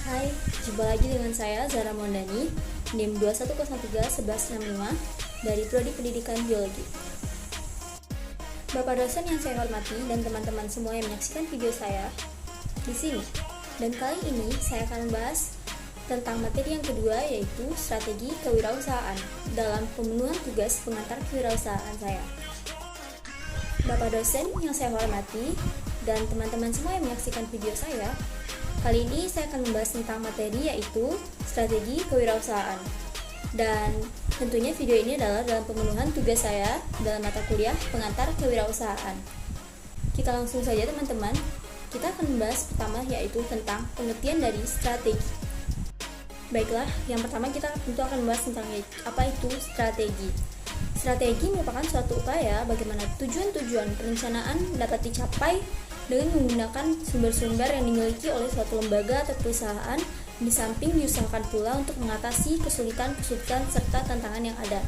Hai, jumpa lagi dengan saya Zara Mondani, NIM 21031165 dari Prodi Pendidikan Biologi. Bapak dosen yang saya hormati dan teman-teman semua yang menyaksikan video saya di sini. Dan kali ini saya akan membahas tentang materi yang kedua, yaitu strategi kewirausahaan dalam pemenuhan tugas pengantar kewirausahaan saya. Bapak dosen yang saya hormati dan teman-teman semua yang menyaksikan video saya, kali ini saya akan membahas tentang materi yaitu strategi kewirausahaan. Dan tentunya video ini adalah dalam pemenuhan tugas saya dalam mata kuliah pengantar kewirausahaan. Kita langsung saja teman-teman. Kita akan membahas pertama yaitu tentang pengertian dari strategi. Baiklah, yang pertama kita tentu akan membahas tentang apa itu strategi. Strategi merupakan suatu upaya bagaimana tujuan-tujuan perencanaan dapat dicapai dengan menggunakan sumber-sumber yang dimiliki oleh suatu lembaga atau perusahaan, di samping diusahakan pula untuk mengatasi kesulitan-kesulitan serta tantangan yang ada.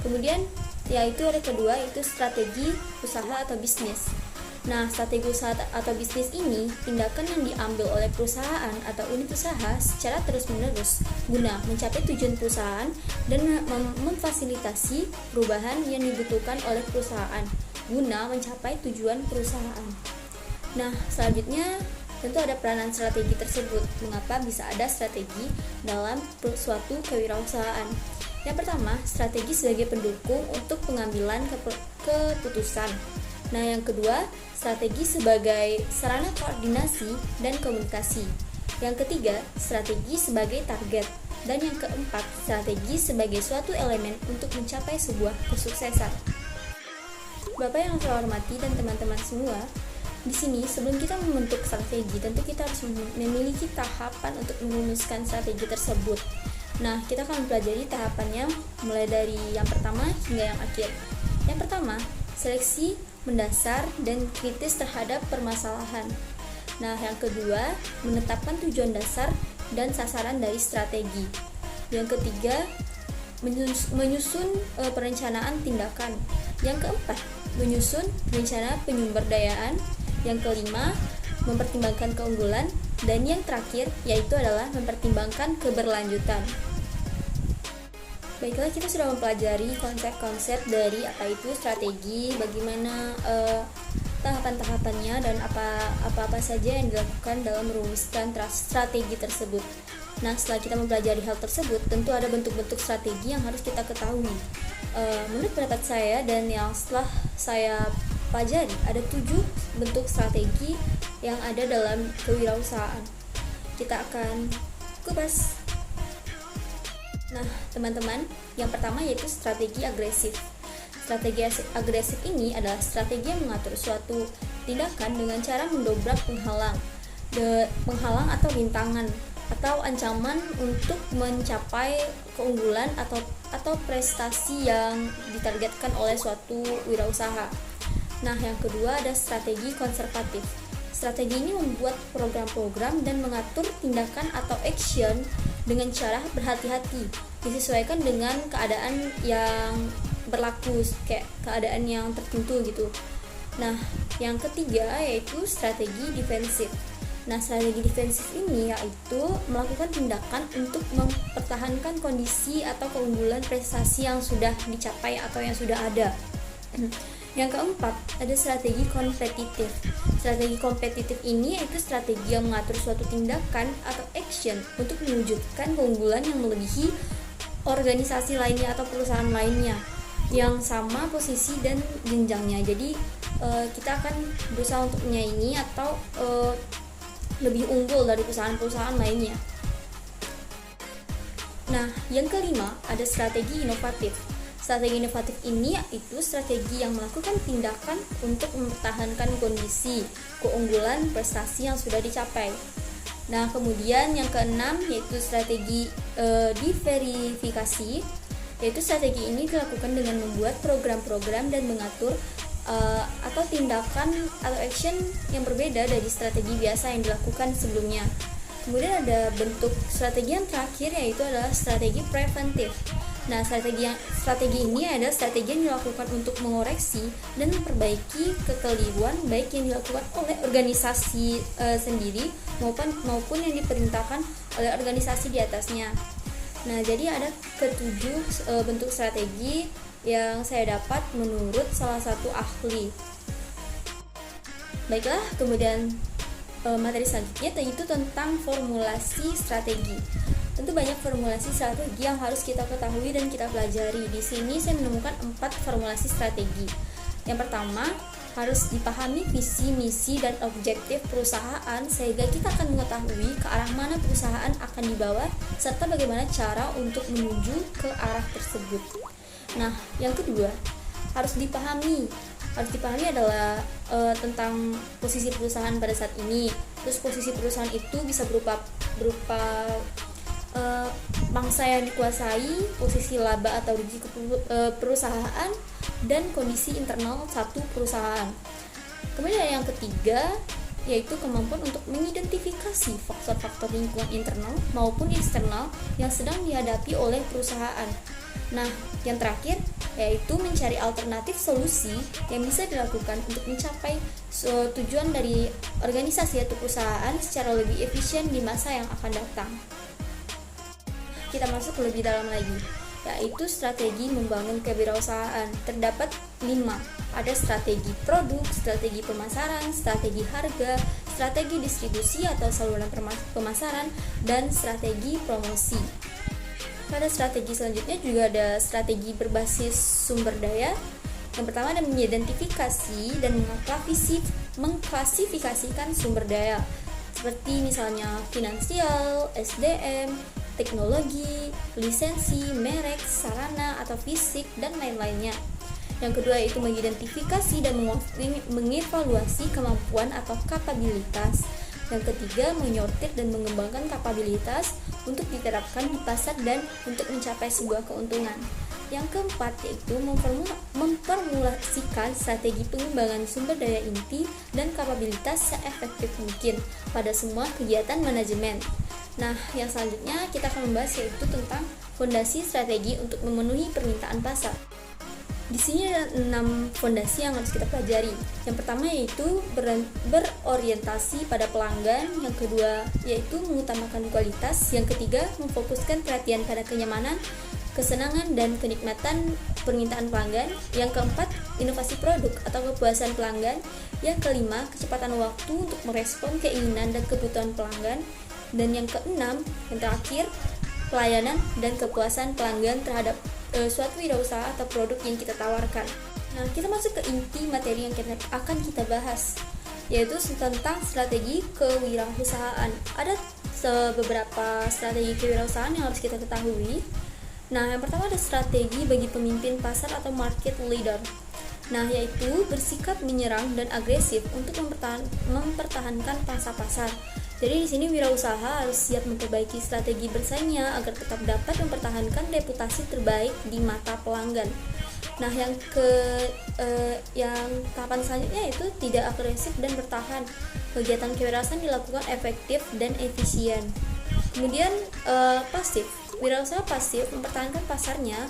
Kemudian, yaitu ada kedua, yaitu strategi usaha atau bisnis. Nah, strategi usaha atau bisnis ini tindakan yang diambil oleh perusahaan atau unit usaha secara terus-menerus guna mencapai tujuan perusahaan dan memfasilitasi perubahan yang dibutuhkan oleh perusahaan guna mencapai tujuan perusahaan. Nah, selanjutnya tentu ada peranan strategi tersebut. Mengapa bisa ada strategi dalam suatu kewirausahaan? Yang pertama, strategi sebagai pendukung untuk pengambilan keputusan. Nah, yang kedua, strategi sebagai sarana koordinasi dan komunikasi. Yang ketiga, strategi sebagai target. Dan yang keempat, strategi sebagai suatu elemen untuk mencapai sebuah kesuksesan. Bapak yang saya hormati dan teman-teman semua, di sini sebelum kita membentuk strategi, tentu kita harus memiliki tahapan untuk merumuskan strategi tersebut. Nah, kita akan mempelajari tahapannya mulai dari yang pertama hingga yang akhir. Yang pertama, seleksi mendasar dan kritis terhadap permasalahan. Nah, yang kedua, menetapkan tujuan dasar dan sasaran dari strategi. Yang ketiga, menyusun perencanaan tindakan. Yang keempat, menyusun rencana penyumberdayaan. Yang kelima, mempertimbangkan keunggulan. Dan yang terakhir, yaitu adalah mempertimbangkan keberlanjutan. Baiklah, kita sudah mempelajari konsep-konsep dari apa itu strategi, bagaimana tahapan-tahapannya, dan apa-apa saja yang dilakukan dalam merumuskan strategi tersebut. Nah, setelah kita mempelajari hal tersebut, tentu ada bentuk-bentuk strategi yang harus kita ketahui. Menurut pendapat saya dan yang setelah saya pelajari, ada 7 bentuk strategi yang ada dalam kewirausahaan. Kita akan kupas. Nah, teman-teman, yang pertama yaitu strategi agresif. Strategi agresif ini adalah strategi yang mengatur suatu tindakan dengan cara mendobrak penghalang atau rintangan atau ancaman untuk mencapai keunggulan atau prestasi yang ditargetkan oleh suatu wirausaha. Nah, yang kedua ada strategi konservatif. Strategi ini membuat program-program dan mengatur tindakan atau action dengan cara berhati-hati, disesuaikan dengan keadaan yang berlaku, kayak keadaan yang tertentu gitu. Nah, yang ketiga yaitu strategi defensif. Nah, strategi defensif ini yaitu melakukan tindakan untuk mempertahankan kondisi atau keunggulan prestasi yang sudah dicapai atau yang sudah ada. Yang keempat, ada strategi kompetitif. Strategi kompetitif ini yaitu strategi yang mengatur suatu tindakan atau action untuk mewujudkan keunggulan yang melebihi organisasi lainnya atau perusahaan lainnya yang sama posisi dan jenjangnya. Jadi kita akan berusaha untuk menyaingi atau lebih unggul dari perusahaan-perusahaan lainnya. Nah, yang kelima ada strategi inovatif. Strategi inovatif ini yaitu strategi yang melakukan tindakan untuk mempertahankan kondisi, keunggulan, prestasi yang sudah dicapai. Nah, kemudian yang keenam yaitu strategi diverifikasi, yaitu strategi ini dilakukan dengan membuat program-program dan mengatur atau tindakan atau action yang berbeda dari strategi biasa yang dilakukan sebelumnya. Kemudian ada bentuk strategi yang terakhir yaitu adalah strategi preventif. Nah, strategi ini adalah strategi yang dilakukan untuk mengoreksi dan memperbaiki kekeliruan baik yang dilakukan oleh organisasi sendiri maupun yang diperintahkan oleh organisasi di atasnya. Nah, jadi ada ketujuh bentuk strategi yang saya dapat menurut salah satu ahli. Baiklah, kemudian materi selanjutnya yaitu tentang formulasi strategi. Tentu banyak formulasi strategi yang harus kita ketahui dan kita pelajari. Di sini saya menemukan 4 formulasi strategi. Yang pertama, harus dipahami visi, misi, dan objektif perusahaan sehingga kita akan mengetahui ke arah mana perusahaan akan dibawa serta bagaimana cara untuk menuju ke arah tersebut. Nah, yang kedua, harus dipahami adalah tentang posisi perusahaan pada saat ini. Terus posisi perusahaan itu bisa berupa mangsa yang dikuasai, posisi laba atau rugi perusahaan, dan kondisi internal satu perusahaan. Kemudian yang ketiga yaitu kemampuan untuk mengidentifikasi faktor-faktor lingkungan internal maupun eksternal yang sedang dihadapi oleh perusahaan. Nah, yang terakhir yaitu mencari alternatif solusi yang bisa dilakukan untuk mencapai tujuan dari organisasi atau perusahaan secara lebih efisien di masa yang akan datang. Kita masuk lebih dalam lagi, yaitu strategi membangun kewirausahaan. Terdapat 5. Ada strategi produk, strategi pemasaran, strategi harga, strategi distribusi atau saluran pemasaran, dan strategi promosi. Pada strategi selanjutnya juga ada strategi berbasis sumber daya. Yang pertama ada mengidentifikasi dan mengklasifikasikan sumber daya, seperti misalnya finansial, SDM, teknologi, lisensi, merek, sarana atau fisik, dan lain-lainnya. Yang kedua yaitu mengidentifikasi dan mengevaluasi kemampuan atau kapabilitas. Yang ketiga, menyortir dan mengembangkan kapabilitas untuk diterapkan di pasar dan untuk mencapai sebuah keuntungan. Yang keempat yaitu memformulasikan strategi pengembangan sumber daya inti dan kapabilitas seefektif mungkin pada semua kegiatan manajemen. Nah, yang selanjutnya kita akan membahas yaitu tentang fondasi strategi untuk memenuhi permintaan pasar. Di sini ada 6 fondasi yang harus kita pelajari. Yang pertama yaitu berorientasi pada pelanggan, yang kedua yaitu mengutamakan kualitas, yang ketiga memfokuskan perhatian pada kenyamanan, kesenangan dan kenikmatan permintaan pelanggan, yang keempat inovasi produk atau kepuasan pelanggan, yang kelima kecepatan waktu untuk merespon keinginan dan kebutuhan pelanggan, dan yang keenam, yang terakhir, pelayanan dan kepuasan pelanggan terhadap suatu wirausaha atau produk yang kita tawarkan. Nah, kita masuk ke inti materi yang akan kita bahas, yaitu tentang strategi kewirausahaan. Ada beberapa strategi kewirausahaan yang harus kita ketahui. Nah, yang pertama ada strategi bagi pemimpin pasar atau market leader. Nah, yaitu bersikap menyerang dan agresif untuk mempertahankan pangsa pasar. Jadi di sini wirausaha harus siap memperbaiki strategi bersaingnya agar tetap dapat mempertahankan reputasi terbaik di mata pelanggan. Nah, yang tahapan selanjutnya itu tidak agresif dan bertahan. Kegiatan kewirausahaan dilakukan efektif dan efisien. Kemudian pasif. Wirausaha pasif mempertahankan pasarnya.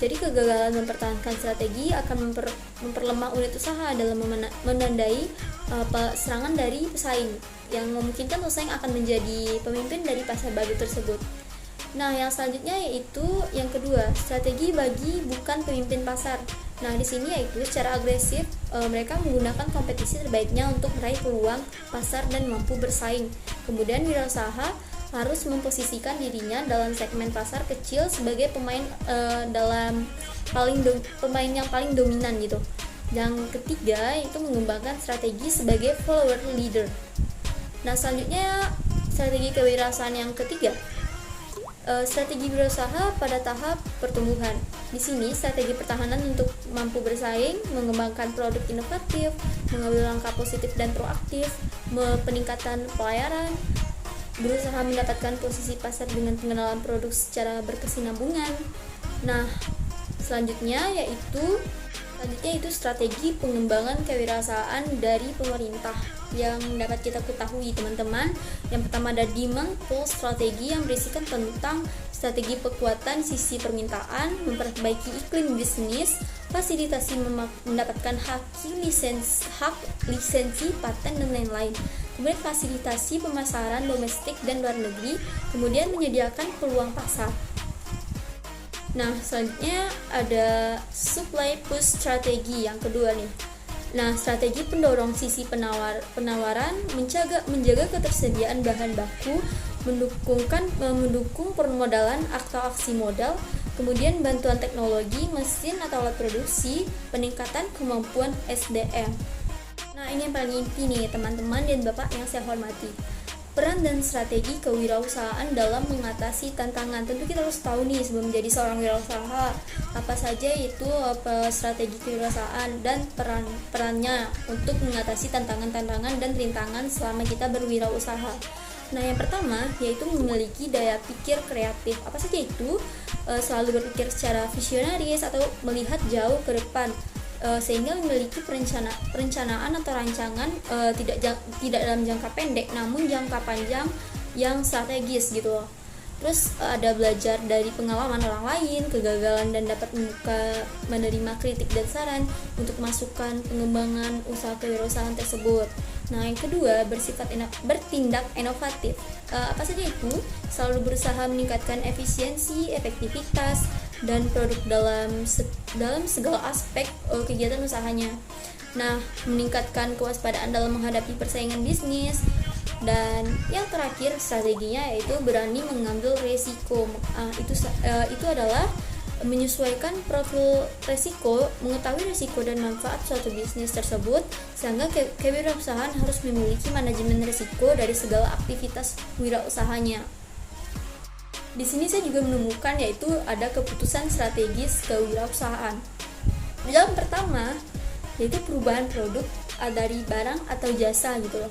Jadi kegagalan mempertahankan strategi akan memperlemah unit usaha dalam menandai serangan dari pesaing yang memungkinkan pesaing akan menjadi pemimpin dari pasar baru tersebut. Nah, yang selanjutnya yaitu yang kedua, strategi bagi bukan pemimpin pasar. Nah, di sini yaitu secara agresif mereka menggunakan kompetisi terbaiknya untuk meraih peluang pasar dan mampu bersaing. Kemudian wirausaha harus memposisikan dirinya dalam segmen pasar kecil sebagai pemain pemain yang paling dominan gitu. Yang ketiga itu mengembangkan strategi sebagai follower leader. Nah, selanjutnya strategi kewirausahaan yang ketiga, strategi berusaha pada tahap pertumbuhan. Di sini strategi pertahanan untuk mampu bersaing, mengembangkan produk inovatif, mengambil langkah positif dan proaktif, peningkatan pelayanan, berusaha mendapatkan posisi pasar dengan pengenalan produk secara berkesinambungan. Nah, selanjutnya yaitu strategi pengembangan kewirausahaan dari pemerintah yang dapat kita ketahui, teman-teman. Yang pertama ada demand pull strategi yang berisikan tentang strategi penguatan sisi permintaan, memperbaiki iklim bisnis, fasilitasi mendapatkan hak lisensi, paten dan lain-lain. kemudian fasilitasi pemasaran domestik dan luar negeri, kemudian menyediakan peluang pasar. Nah, selanjutnya ada supply push strategi yang kedua nih. Nah, strategi pendorong sisi penawaran menjaga ketersediaan bahan baku, mendukung permodalan atau aksi modal, kemudian bantuan teknologi, mesin atau alat produksi, peningkatan kemampuan SDM. Nah, ini yang paling inti nih teman-teman dan Bapak yang saya hormati. Peran dan strategi kewirausahaan dalam mengatasi tantangan. Tentu kita harus tahu nih sebelum menjadi seorang wirausaha apa saja itu strategi kewirausahaan dan perannya untuk mengatasi tantangan-tantangan dan rintangan selama kita berwirausaha. Nah, yang pertama yaitu memiliki daya pikir kreatif. Apa saja itu? Selalu berpikir secara visionaris atau melihat jauh ke depan. Sehingga memiliki perencanaan atau rancangan tidak dalam jangka pendek namun jangka panjang yang strategis gitu loh. Terus ada belajar dari pengalaman orang lain, kegagalan, dan dapat menerima kritik dan saran untuk masukan pengembangan usaha kewirausahaan tersebut. Nah, yang kedua bertindak inovatif. Apa saja itu? Selalu berusaha meningkatkan efisiensi, efektivitas, dan produk dalam segala aspek kegiatan usahanya. Nah, meningkatkan kewaspadaan dalam menghadapi persaingan bisnis. Dan yang terakhir strateginya yaitu berani mengambil resiko. Itu adalah menyesuaikan profil resiko, mengetahui resiko dan manfaat suatu bisnis tersebut, sehingga kewirausahaan harus memiliki manajemen resiko dari segala aktivitas wirausahanya. Di sini saya juga menemukan yaitu ada keputusan strategis kewirausahaan. Yang pertama yaitu perubahan produk dari barang atau jasa gitu loh.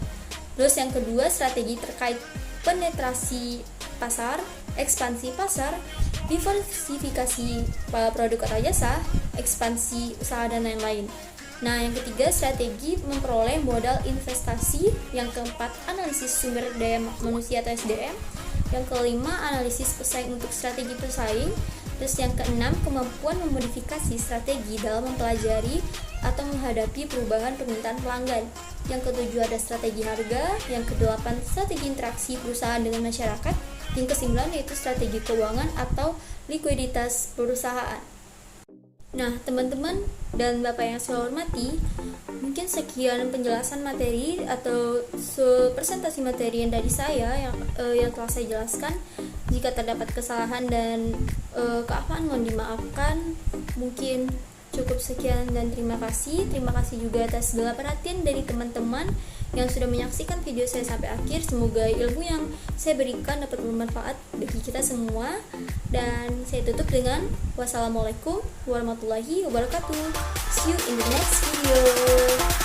Terus yang kedua strategi terkait penetrasi pasar, ekspansi pasar, diversifikasi produk atau jasa, ekspansi usaha dan lain-lain. Nah, yang ketiga strategi memperoleh modal investasi. Yang keempat analisis sumber daya manusia atau SDM. Yang kelima analisis pesaing untuk strategi pesaing. Terus yang keenam kemampuan memodifikasi strategi dalam mempelajari atau menghadapi perubahan permintaan pelanggan. Yang ketujuh ada strategi harga. Yang kedelapan strategi interaksi perusahaan dengan masyarakat. Yang kesembilan yaitu strategi keuangan atau likuiditas perusahaan. Nah, teman-teman dan Bapak yang saya hormati, mungkin sekian penjelasan materi atau presentasi materi yang dari saya yang telah saya jelaskan. Jika terdapat kesalahan dan keafahan mohon dimaafkan. Mungkin cukup sekian dan terima kasih. Terima kasih juga atas segala perhatian dari teman-teman yang sudah menyaksikan video saya sampai akhir. Semoga ilmu yang saya berikan dapat bermanfaat bagi kita semua. Dan saya tutup dengan wassalamualaikum warahmatullahi wabarakatuh. See you in the next video.